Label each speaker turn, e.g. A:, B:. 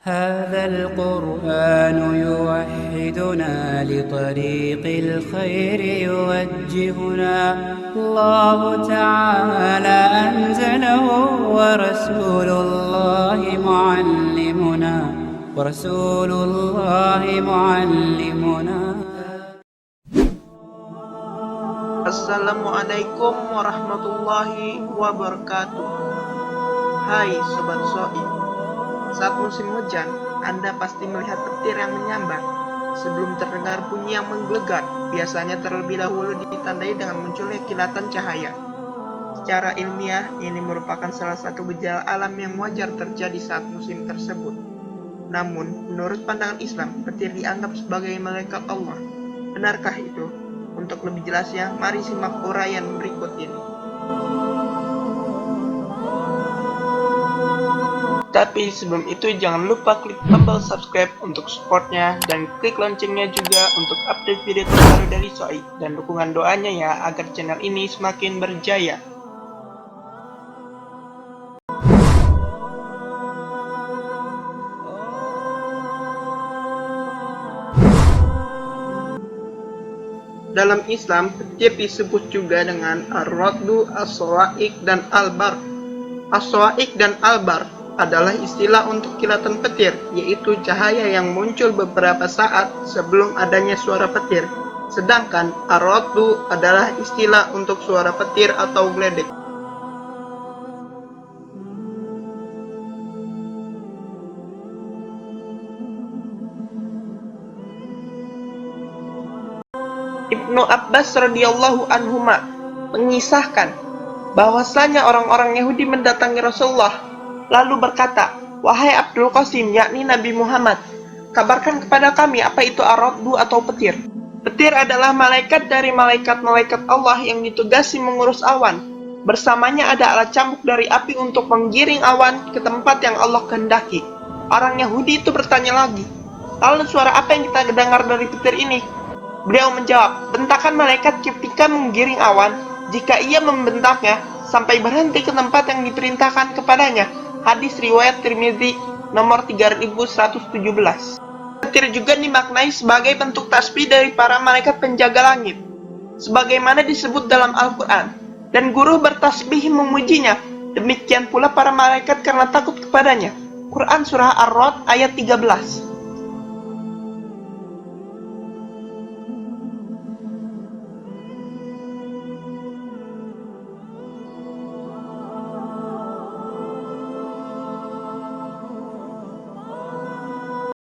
A: هذا القرآن يوحدنا لطريق الخير يوجهنا الله تعالى أنزله ورسول الله معلمنا
B: Assalamualaikum warahmatullahi wabarakatuh. Hai Sobat Soi, saat musim hujan, Anda pasti melihat petir yang menyambar. Sebelum terdengar bunyi yang menggelegar, biasanya terlebih dahulu ditandai dengan munculnya kilatan cahaya. Secara ilmiah, ini merupakan salah satu gejala alam yang wajar terjadi saat musim tersebut. Namun, menurut pandangan Islam, petir dianggap sebagai malaikat Allah. Benarkah itu? Untuk lebih jelasnya, mari simak uraian berikut ini. Tapi sebelum itu jangan lupa klik tombol subscribe untuk supportnya dan klik loncengnya juga untuk update video terbaru dari Soi, dan dukungan doanya ya agar channel ini semakin berjaya. Dalam Islam, petir disebut juga dengan ar-raddu, as-sawa'iq, dan al-barq. As-sawa'iq dan al-barq adalah istilah untuk kilatan petir, yaitu cahaya yang muncul beberapa saat sebelum adanya suara petir. Sedangkan ar-raddu adalah istilah untuk suara petir atau geledek. Ibnu Abbas radhiyallahu anhuma mengisahkan bahwasanya orang-orang Yahudi mendatangi Rasulullah lalu berkata, "Wahai Abdul Qasim, yakni Nabi Muhammad, kabarkan kepada kami apa itu ar-raddu atau petir." Petir adalah malaikat dari malaikat-malaikat Allah yang ditugasi mengurus awan. Bersamanya ada alat cambuk dari api untuk menggiring awan ke tempat yang Allah kehendaki. Orang Yahudi itu bertanya lagi, "Lalu suara apa yang kita dengar dari petir ini?" Beliau menjawab, "Bentakan malaikat ketika menggiring awan, jika ia membentaknya sampai berhenti ke tempat yang diperintahkan kepadanya." Hadis riwayat Tirmidzi nomor 3117. Petir juga dimaknai sebagai bentuk tasbih dari para malaikat penjaga langit, sebagaimana disebut dalam Al-Quran. Dan guru bertasbih memujinya, demikian pula para malaikat karena takut kepadanya. Quran Surah Ar-Ra'd ayat 13.